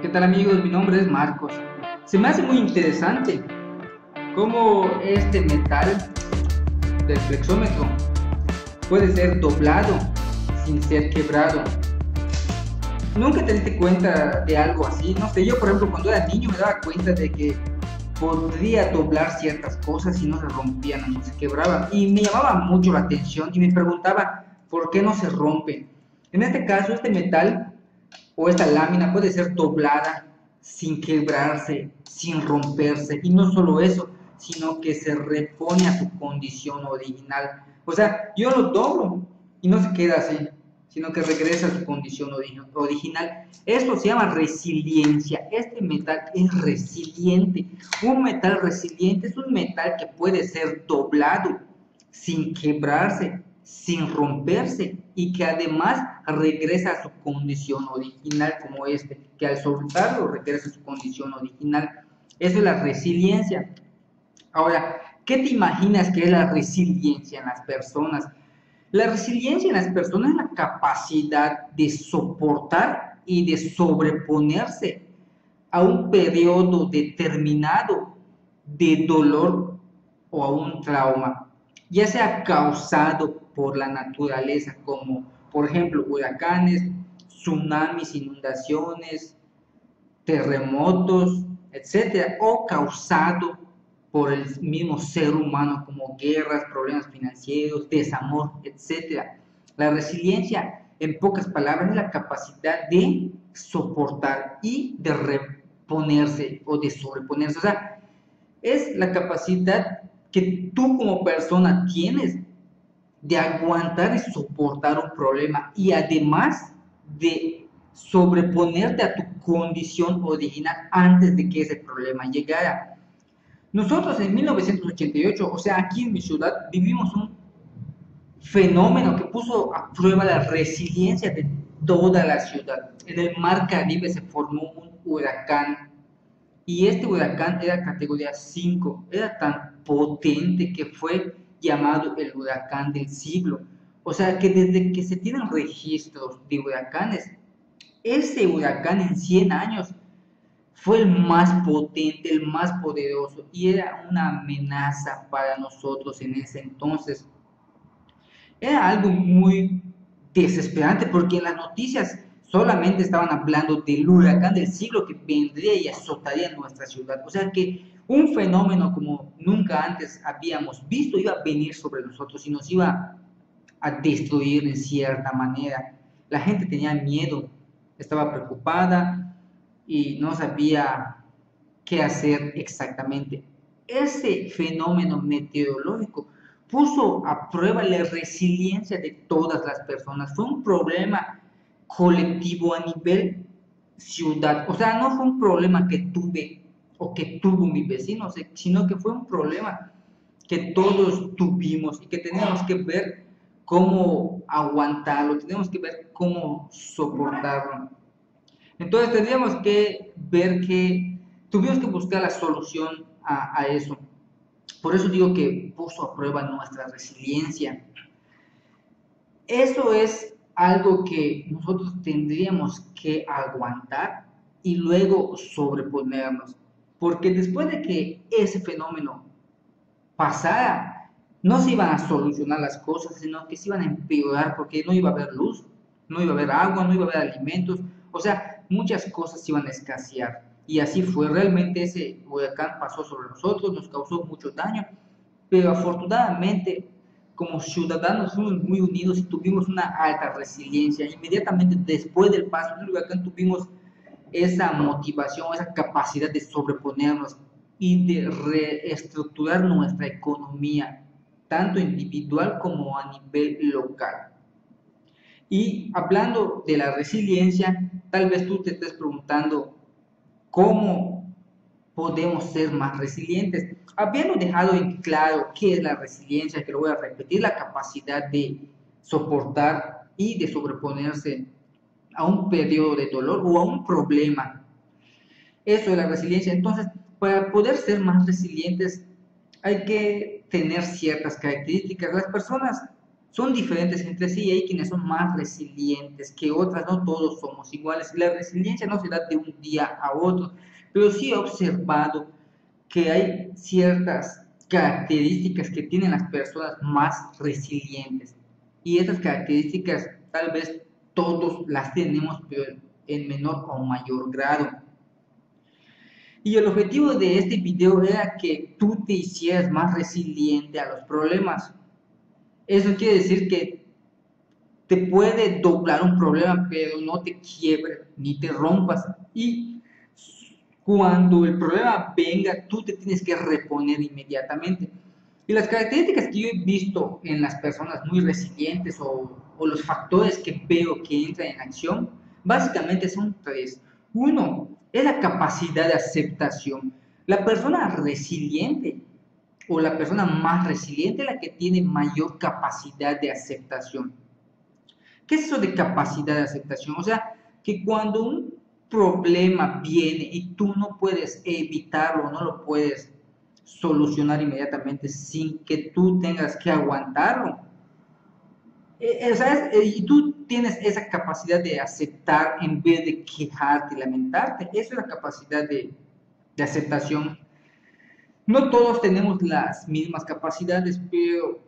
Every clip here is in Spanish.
¿Qué tal amigos? Mi nombre es Marcos. Se me hace muy interesante cómo este metal del flexómetro puede ser doblado sin ser quebrado. ¿Nunca te diste cuenta de algo así? No sé, yo por ejemplo cuando era niño me daba cuenta de que podría doblar ciertas cosas y no se rompían, no se quebraban. Y me llamaba mucho la atención y me preguntaba por qué no se rompen. En este caso, este metal o esta lámina puede ser doblada sin quebrarse, sin romperse. Y no solo eso, sino que se repone a su condición original. O sea, yo lo doblo y no se queda así, sino que regresa a su condición original. Esto se llama resiliencia. Este metal es resiliente. Un metal resiliente es un metal que puede ser doblado sin quebrarse, sin romperse y que además regresa a su condición original como este, que al soltarlo regresa a su condición original. Eso es la resiliencia. Ahora, ¿qué te imaginas que es la resiliencia en las personas? La resiliencia en las personas es la capacidad de soportar y de sobreponerse a un periodo determinado de dolor o a un trauma, ya sea causado por la naturaleza, como por ejemplo huracanes, tsunamis, inundaciones, terremotos, etcétera, o causado por el mismo ser humano, como guerras, problemas financieros, desamor, etcétera. La resiliencia, en pocas palabras, es la capacidad de soportar y de reponerse o de sobreponerse. O sea, es la capacidad que tú como persona tienes de aguantar y soportar un problema y además de sobreponerte a tu condición original antes de que ese problema llegara. Nosotros en 1988, o sea, aquí en mi ciudad, vivimos un fenómeno que puso a prueba la resiliencia de toda la ciudad. En el Mar Caribe se formó un huracán y este huracán era categoría 5, era tan potente que fue llamado el huracán del siglo. O sea que desde que se tienen registros de huracanes, ese huracán en 100 años fue el más potente, el más poderoso y era una amenaza para nosotros en ese entonces. Era algo muy desesperante porque en las noticias solamente estaban hablando del huracán del siglo que vendría y azotaría nuestra ciudad. O sea que un fenómeno como nunca antes habíamos visto iba a venir sobre nosotros y nos iba a destruir en cierta manera. La gente tenía miedo, estaba preocupada y no sabía qué hacer exactamente. Ese fenómeno meteorológico puso a prueba la resiliencia de todas las personas. Fue un problema colectivo a nivel ciudad. O sea, no fue un problema que tuve o que tuvo mi vecino, sino que fue un problema que todos tuvimos y que teníamos que ver cómo aguantarlo, tenemos que ver cómo soportarlo. Entonces tendríamos que ver que tuvimos que buscar la solución a eso. Por eso digo que puso a prueba nuestra resiliencia. Eso es algo que nosotros tendríamos que aguantar y luego sobreponernos. Porque después de que ese fenómeno pasara, no se iban a solucionar las cosas, sino que se iban a empeorar porque no iba a haber luz, no iba a haber agua, no iba a haber alimentos, o sea, muchas cosas iban a escasear. Y así fue, realmente ese huracán pasó sobre nosotros, nos causó mucho daño, pero afortunadamente como ciudadanos fuimos muy unidos y tuvimos una alta resiliencia. Inmediatamente después del paso del huracán tuvimos esa motivación, esa capacidad de sobreponernos y de reestructurar nuestra economía, tanto individual como a nivel local. Y hablando de la resiliencia, tal vez tú te estés preguntando cómo podemos ser más resilientes. Habiendo dejado en claro qué es la resiliencia, que lo voy a repetir, la capacidad de soportar y de sobreponerse a un periodo de dolor o a un problema. Eso es la resiliencia. Entonces, para poder ser más resilientes hay que tener ciertas características. Las personas son diferentes entre sí y hay quienes son más resilientes que otras, no todos somos iguales. La resiliencia no se da de un día a otro, pero sí he observado que hay ciertas características que tienen las personas más resilientes y esas características tal vez todos las tenemos, pero en menor o mayor grado. Y el objetivo de este video era que tú te hicieras más resiliente a los problemas. Eso quiere decir que te puede doblar un problema, pero no te quiebre ni te rompas. Y cuando el problema venga, tú te tienes que reponer inmediatamente. Y las características que yo he visto en las personas muy resilientes o los factores que veo que entran en acción, básicamente son tres. Uno, es la capacidad de aceptación. La persona resiliente o la persona más resiliente es la que tiene mayor capacidad de aceptación. ¿Qué es eso de capacidad de aceptación? O sea, que cuando un problema viene y tú no puedes evitarlo, no lo puedes solucionar inmediatamente sin que tú tengas que aguantarlo. ¿Sabes? Y tú tienes esa capacidad de aceptar en vez de quejarte y lamentarte. Eso es la capacidad de aceptación. No todos tenemos las mismas capacidades, pero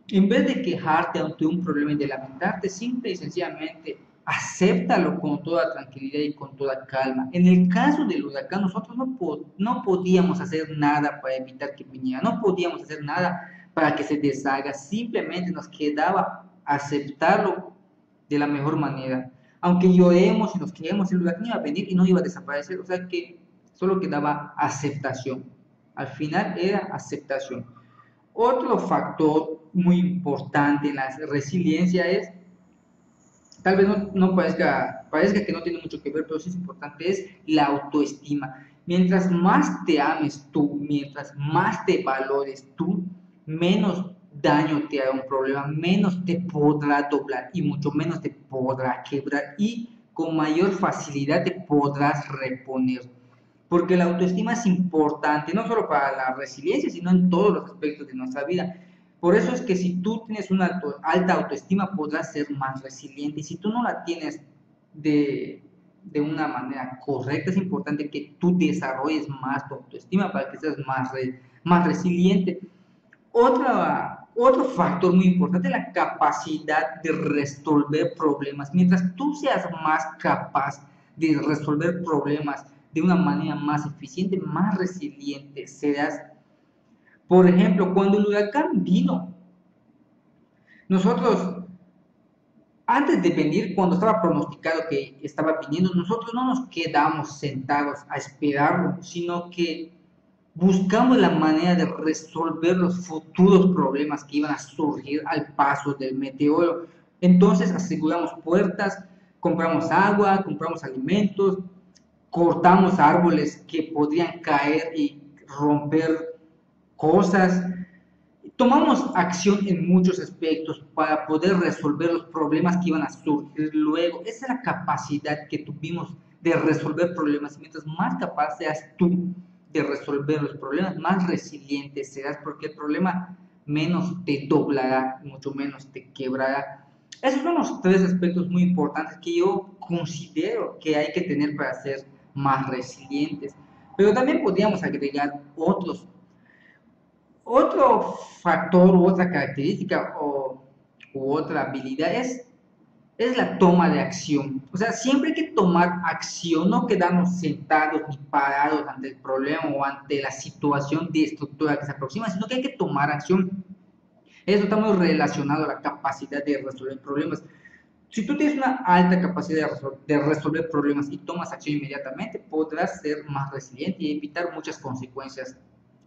en vez de quejarte ante un problema y de lamentarte, simple y sencillamente acéptalo con toda tranquilidad y con toda calma. En el caso del huracán, nosotros no podíamos hacer nada para evitar que viniera, no podíamos hacer nada para que se deshaga, simplemente nos quedaba aceptarlo de la mejor manera. Aunque lloremos y nos quejemos, el huracán iba a venir y no iba a desaparecer, o sea que solo quedaba aceptación. Al final era aceptación. Otro factor muy importante en la resiliencia es, tal vez no parezca que no tiene mucho que ver, pero sí es importante, es la autoestima. Mientras más te ames tú, mientras más te valores tú, menos daño te hará un problema, menos te podrá doblar y mucho menos te podrá quebrar y con mayor facilidad te podrás reponer. Porque la autoestima es importante, no solo para la resiliencia, sino en todos los aspectos de nuestra vida. Por eso es que si tú tienes una alta autoestima, podrás ser más resiliente. Y si tú no la tienes de una manera correcta, es importante que tú desarrolles más tu autoestima para que seas más resiliente. Otro factor muy importante es la capacidad de resolver problemas. Mientras tú seas más capaz de resolver problemas de una manera más eficiente, más resiliente serás. Por ejemplo, cuando el huracán vino, nosotros, antes de venir, cuando estaba pronosticado que estaba viniendo, nosotros no nos quedamos sentados a esperarlo, sino que buscamos la manera de resolver los futuros problemas que iban a surgir al paso del meteoro. Entonces aseguramos puertas, compramos agua, compramos alimentos, cortamos árboles que podrían caer y romper cosas. Tomamos acción en muchos aspectos para poder resolver los problemas que iban a surgir luego. Esa es la capacidad que tuvimos de resolver problemas. Mientras más capaz seas tú de resolver los problemas, más resiliente serás, porque el problema menos te doblará, mucho menos te quebrará. Esos son los tres aspectos muy importantes que yo considero que hay que tener para ser más resilientes. Pero también podríamos agregar otro factor u otra característica u otra habilidad es la toma de acción. O sea, siempre hay que tomar acción, no quedarnos sentados ni parados ante el problema o ante la situación destructora que se aproxima, sino que hay que tomar acción. Eso está muy relacionado a la capacidad de resolver problemas. Si tú tienes una alta capacidad de resolver problemas y tomas acción inmediatamente, podrás ser más resiliente y evitar muchas consecuencias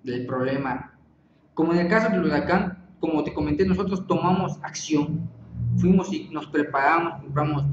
del problema. Como en el caso del huracán, como te comenté, nosotros tomamos acción, fuimos y nos preparamos, compramos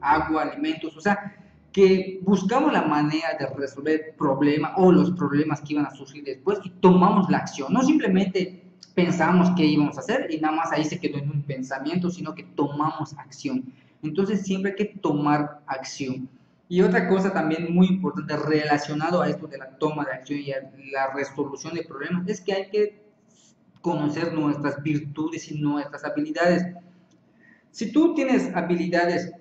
agua, alimentos, o sea, que buscamos la manera de resolver problemas o los problemas que iban a surgir después y tomamos la acción, no simplemente pensamos qué íbamos a hacer y nada más ahí se quedó en un pensamiento, sino que tomamos acción. Entonces siempre hay que tomar acción. Y otra cosa también muy importante relacionado a esto de la toma de acción y a la resolución de problemas es que hay que conocer nuestras virtudes y nuestras habilidades. Si tú tienes habilidades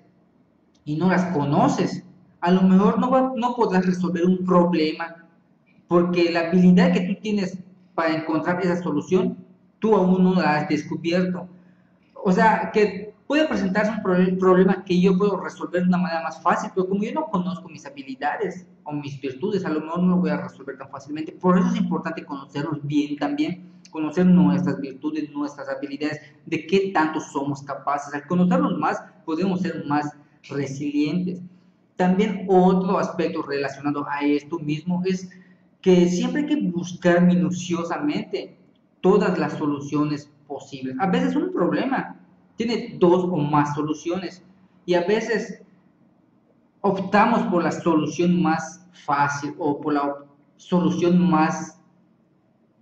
y no las conoces, a lo mejor no podrás resolver un problema, porque la habilidad que tú tienes para encontrar esa solución, tú aún no la has descubierto. O sea, que puede presentarse un problema que yo puedo resolver de una manera más fácil, pero como yo no conozco mis habilidades o mis virtudes, a lo mejor no lo voy a resolver tan fácilmente. Por eso es importante conocernos bien también, conocer nuestras virtudes, nuestras habilidades, de qué tanto somos capaces. Al conocernos más, podemos ser más resilientes. También otro aspecto relacionado a esto mismo es que siempre hay que buscar minuciosamente todas las soluciones posibles. A veces un problema tiene dos o más soluciones y a veces optamos por la solución más fácil o por la solución más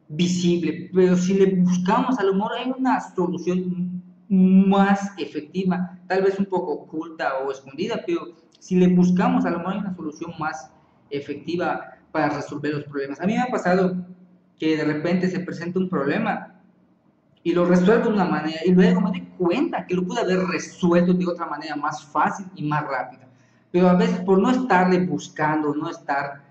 visible, pero si le buscamos, a lo mejor hay una solución más efectiva, tal vez un poco oculta o escondida, pero si le buscamos, a lo mejor hay una solución más efectiva para resolver los problemas. A mí me ha pasado que de repente se presenta un problema y lo resuelvo de una manera y luego me doy cuenta que lo pude haber resuelto de otra manera más fácil y más rápida. Pero a veces por no estarle buscando, no estar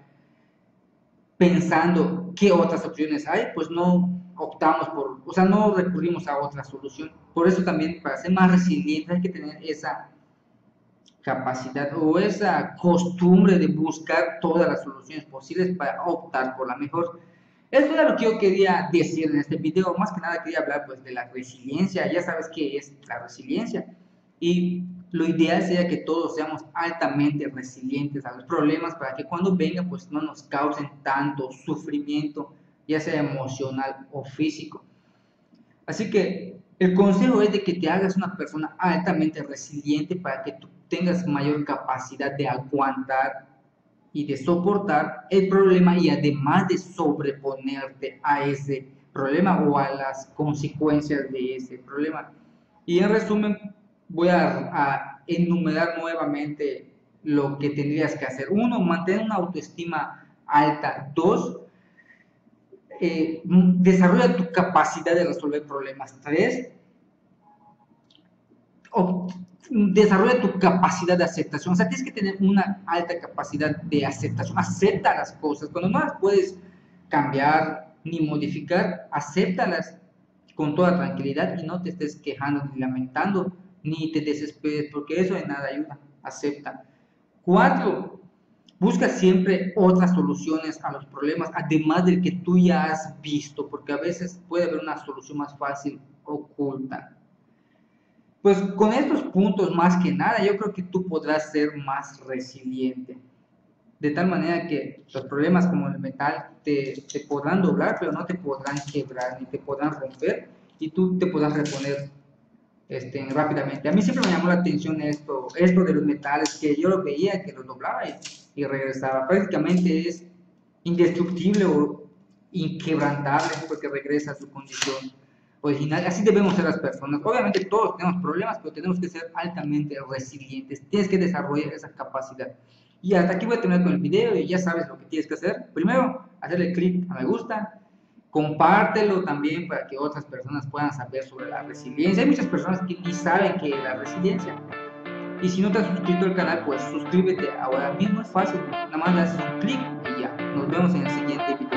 pensando qué otras opciones hay, pues no optamos por, o sea, no recurrimos a otra solución. Por eso también para ser más resiliente hay que tener esa capacidad o esa costumbre de buscar todas las soluciones posibles para optar por la mejor. Esto era lo que yo quería decir en este video. Más que nada quería hablar pues de la resiliencia. Ya sabes qué es la resiliencia. Y lo ideal sería que todos seamos altamente resilientes a los problemas para que cuando vengan pues no nos causen tanto sufrimiento, ya sea emocional o físico. Así que el consejo es de que te hagas una persona altamente resiliente para que tú tengas mayor capacidad de aguantar y de soportar el problema y además de sobreponerte a ese problema o a las consecuencias de ese problema. Y en resumen, voy a enumerar nuevamente lo que tendrías que hacer. Uno, mantener una autoestima alta. Dos, desarrolla tu capacidad de resolver problemas. Tres, desarrolla tu capacidad de aceptación. O sea, tienes que tener una alta capacidad de aceptación. Acepta las cosas. Cuando no las puedes cambiar ni modificar, acéptalas con toda tranquilidad y no te estés quejando ni lamentando, ni te desesperes, porque eso de nada ayuda. Acepta. Cuatro, busca siempre otras soluciones a los problemas, además del que tú ya has visto, porque a veces puede haber una solución más fácil oculta. Pues con estos puntos más que nada, yo creo que tú podrás ser más resiliente. De tal manera que los problemas como el metal te podrán doblar, pero no te podrán quebrar ni te podrán romper y tú te podrás reponer rápidamente. A mí siempre me llamó la atención esto de los metales, que yo lo veía, que los doblaba y regresaba. Prácticamente es indestructible o inquebrantable porque regresa a su condición original. Así debemos ser las personas. Obviamente todos tenemos problemas, pero tenemos que ser altamente resilientes. Tienes que desarrollar esa capacidad. Y hasta aquí voy a terminar con el video y ya sabes lo que tienes que hacer. Primero, hacerle clic a me gusta. Compártelo también para que otras personas puedan saber sobre la resiliencia. Hay muchas personas que ni saben qué es la resiliencia. Y si no te has suscrito al canal, pues suscríbete ahora mismo, es fácil. Nada más le haces un clic y ya. Nos vemos en el siguiente video.